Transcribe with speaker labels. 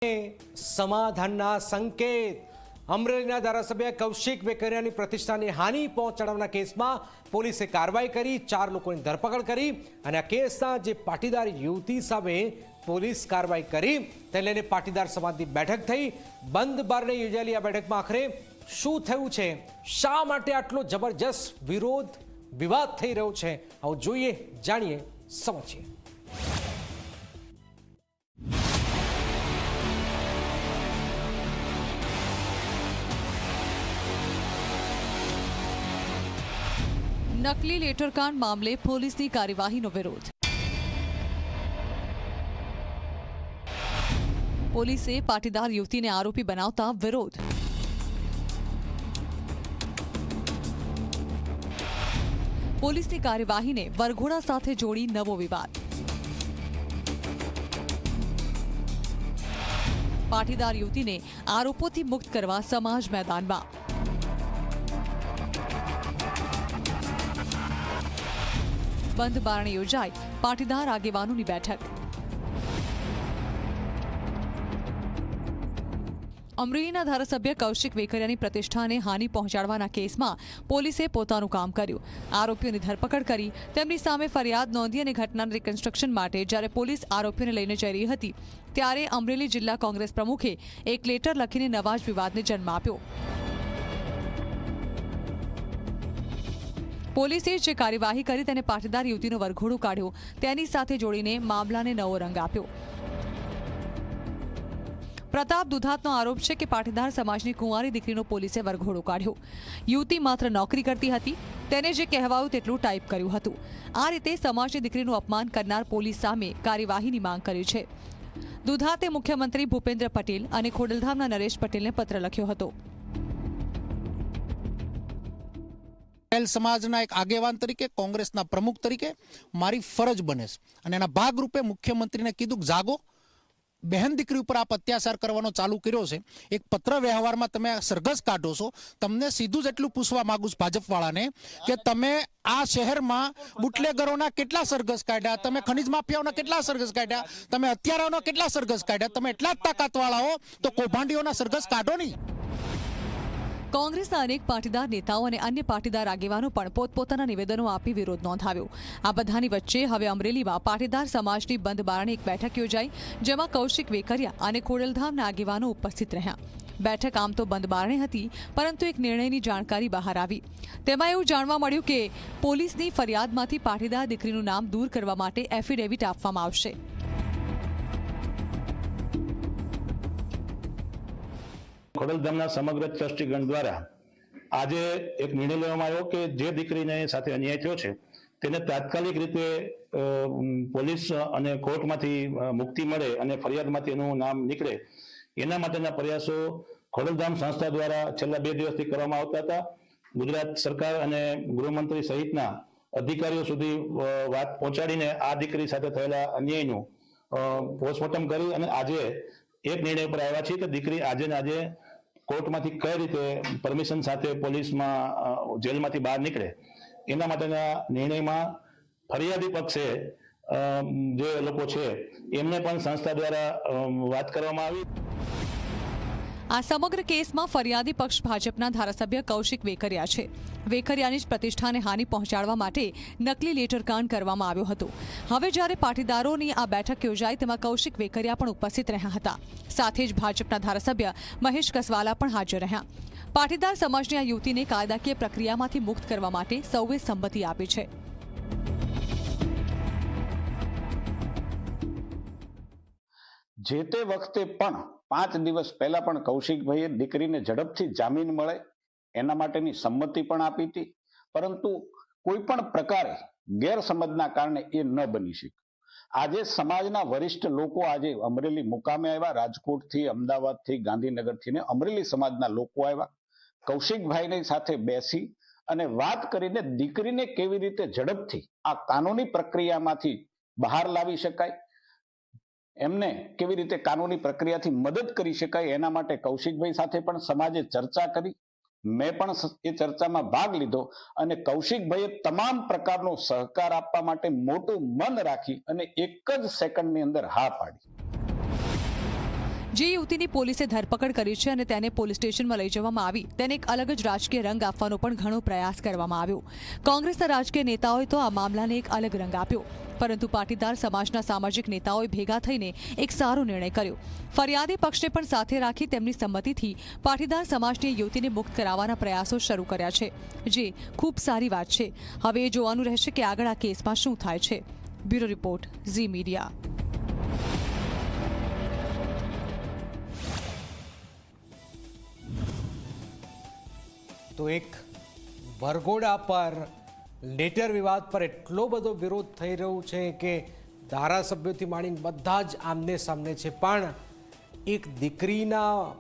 Speaker 1: સમાધાનના સંકેત અમરેલીના ધારાસભ્ય કૌશિક વેકરિયાની પ્રતિષ્ઠાને હાનિ પહોંચાડવાના કેસમાં પોલીસે કાર્યવાહી કરી 4 લોકોની ધરપકડ કરી અને આ કેસના જે પાટીદાર યુવતી સામે પોલીસ કાર્યવાહી કરી તેને લઈને પાટીદાર સમાજની બેઠક થઈ। બંધ બારણે યોજાયેલી આ બેઠકમાં આખરે શું થયું છે, શા માટે આટલો જબરજસ્ત વિવાદ થઈ રહ્યો છે, આવું જોઈએ, જાણીએ, સમજીએ।
Speaker 2: નકલી લેટરકાંડ મામલે પોલીસની કાર્યવાહીનો વિરોધ। પોલીસે પાટીદાર યુવતીને આરોપી બનાવતા વિરોધ। પોલીસની કાર્યવાહીને વરઘોડા સાથે જોડી નવો વિવાદ। પાટીદાર યુવતીને આરોપોથી મુક્ત કરવા સમાજ મેદાનમાં। બંધ બારણે યોજાઈ પાટીદાર આગેવાનોની બેઠક। અમરેલીના ધારાસભ્ય કૌશિક વેકરિયાની પ્રતિષ્ઠાને હાનિ પહોંચાડવાના કેસમાં પોલીસે પોતાનું કામ કર્યું। આરોપીઓની ધરપકડ કરી તેમની સામે ફરિયાદ નોંધી અને ઘટનાના રિકન્સ્ટ્રક્શન માટે જ્યારે પોલીસ આરોપીઓને લઈને જઈ રહી હતી ત્યારે અમરેલી જિલ્લા કોંગ્રેસ પ્રમુખે એક લેટર લખીને નવા જ વિવાદને જન્મ આપ્યો। પોલીસે જે કાર્યવાહી કરી તેને પાટીદાર યુવતીનો વરઘોડો કાઢ્યો, તેની સાથે જોડીને મામલાને નવો રંગ આપ્યો। પ્રતાપ દુધાતનો આરોપ છે કે પાટીદાર સમાજની કુંવારી દીકરીનો પોલીસે વરઘોડો કાઢ્યો। યુવતી માત્ર નોકરી કરતી હતી, તેને જે કહેવાયું તેટલું ટાઈપ કર્યું હતું। આ રીતે સમાજની દીકરીનું અપમાન કરનાર પોલીસ સામે કાર્યવાહીની માંગ કરી છે। દુધાતે મુખ્યમંત્રી ભૂપેન્દ્ર પટેલ અને ખોડલધામના નરેશ પટેલને પત્ર લખ્યો હતો।
Speaker 3: સમાજના એક આગેવાન તરીકે, કોંગ્રેસના પ્રમુખ તરીકે મારી ફરજ બને છે અને એના ભાગરૂપે મુખ્યમંત્રીને કીધું, જાગો, બહેન દીકરી ઉપર આપ અત્યાચાર કરવાનો ચાલુ કર્યો છે, એક પત્ર વ્યવહારમાં તમે સરઘસ કાઢો છો। તમને સીધું જ એટલું પૂછવા માંગુ છું ભાજપવાળાને કે તમે આ શહેરમાં બુટલેગરોના કેટલા સરઘસ કાઢ્યા, તમે ખનીજ માફિયાઓના કેટલા સરઘસ કાઢ્યા, તમે હત્યારાઓના કેટલા સરઘસ કાઢ્યા, તમે એટલા જ તાકાતવાળા હો તો કૌભાંડીઓના સરઘસ કાઢો નહીં।
Speaker 2: કોંગ્રેસના અનેક પાટીદાર નેતાઓ અને અન્ય પાટીદાર આગેવાનો પણ પોતપોતાના નિવેદનો આપી વિરોધ નોંધાવ્યો। આ બધાની વચ્ચે હવે અમરેલીમાં પાટીદાર સમાજની બંધ બારણે એક બેઠક યોજાઈ, જેમાં કૌશિક વેકરિયા અને ખોડલધામના આગેવાનો ઉપસ્થિત રહ્યા। બેઠક આમ તો બંધ બારણે હતી, પરંતુ એક નિર્ણયની જાણકારી બહાર આવી। તેમાં એવું જાણવા મળ્યું કે પોલીસની ફરિયાદમાંથી પાટીદાર દીકરીનું નામ દૂર કરવા માટે એફિડેવિટ આપવામાં આવશે।
Speaker 4: ખોડલધામના સમગ્ર ટ્રસ્ટીગણ દ્વારા આજે એક નિર્ણય લેવામાં આવ્યો કે જે દીકરીને સાથે અન્યાય થયો છે તેને તાત્કાલિક રીતે પોલીસ અને કોર્ટમાંથી મુક્તિ મળે અને ફરિયાદમાંથી એનું નામ નીકળે, એના માટેના પ્રયાસો ખોડલધામ સંસ્થા દ્વારા છેલ્લા 2 દિવસથી કરવામાં આવતા હતા। ગુજરાત સરકાર અને ગૃહમંત્રી સહિતના અધિકારીઓ સુધી વાત પહોંચાડીને આ દીકરી સાથે થયેલા અન્યાયનું પોસ્ટમોર્ટમ કરી અને આજે એક નિર્ણય પર આવ્યા છે કે દીકરી આજે ને આજે કોર્ટમાંથી કઈ રીતે પરમિશન સાથે પોલીસમાં જેલમાંથી બહાર નીકળે, એના માટેના નિર્ણયમાં ફરિયાદી પક્ષે જે લોકો છે એમને પણ સંસ્થા દ્વારા વાત કરવામાં આવી।
Speaker 2: આ સમગ્ર કેસમાં ફરિયાદી પક્ષ ભાજપના ધારાસભ્ય કૌશિક વેકરિયા છે। વેકરિયાની જ પ્રતિષ્ઠાને હાનિ પહોંચાડવા માટે નકલી લેટરકાંડ કરવામાં આવ્યો હતો। હવે જ્યારે પાટીદારોની આ બેઠક યોજાઈ તેમાં કૌશિક વેકરિયા પણ ઉપસ્થિત રહ્યા હતા। સાથે જ ભાજપના ધારાસભ્ય મહેશ કસવાલા પણ હાજર રહ્યા। પાટીદાર સમાજની આ યુવતીને કાયદાકીય પ્રક્રિયામાંથી મુક્ત કરવા માટે સૌએ સંમતિ આપી છે।
Speaker 5: જે તે વખતે પણ 5 દિવસ પહેલા પણ કૌશિકભાઈએ દીકરીને ઝડપથી જામીન મળે એના માટેની સંમતિ પણ આપી હતી, પરંતુ કોઈ પણ પ્રકારે ગેરસમજના કારણે એ ન બની શક્યું। આજે સમાજના વરિષ્ઠ લોકો આજે અમરેલી મુકામે આવ્યા, રાજકોટથી, અમદાવાદથી, ગાંધીનગરથી ને અમરેલી સમાજના લોકો આવ્યા। કૌશિકભાઈની સાથે બેસી અને વાત કરીને દીકરીને કેવી રીતે ઝડપથી આ કાનૂની પ્રક્રિયામાંથી બહાર લાવી શકાય, એમને કેવી રીતે કાનૂની પ્રક્રિયાથી મદદ કરી શકાય, એના માટે કૌશિકભાઈ સાથે પણ સમાજે ચર્ચા કરી। મેં પણ એ ચર્ચામાં ભાગ લીધો અને કૌશિકભાઈએ તમામ પ્રકારનો સહકાર આપવા માટે મોટું મન રાખી અને એક જ સેકન્ડની અંદર હા પાડી।
Speaker 2: જે યુવતીની પોલીસે ધરપકડ કરી છે અને તેને પોલીસ સ્ટેશનમાં લઈ જવામાં આવી તેને એક અલગ જ રાજકીય રંગ આપવાનો પણ ઘણો પ્રયાસ કરવામાં આવ્યો. કોંગ્રેસના રાજકીય નેતાઓએ તો આ મામલાને એક અલગ રંગ આપ્યો, પરંતુ પાટીદાર સમાજના સામાજિક નેતાઓએ ભેગા થઈને એક સારો નિર્ણય કર્યો. ફરિયાદી પક્ષને પણ સાથે રાખી તેમની સંમતિથી પાટીદાર સમાજની યુવતીને મુક્ત કરાવવાના પ્રયાસો શરૂ કર્યા છે, જે ખૂબ સારી વાત છે. હવે એ જોવાનું રહેશે કે આગળ આ કેસમાં શું થાય છે. Bureau report, Zee media.
Speaker 1: તો એક વરઘોડા પર લેટર વિવાદ પર એટલો બધો વિરોધ થઈ રહ્યો છે કે ધારાસભ્યોથી માંડીને બધા જ આમને સામને છે, પણ એક દીકરીના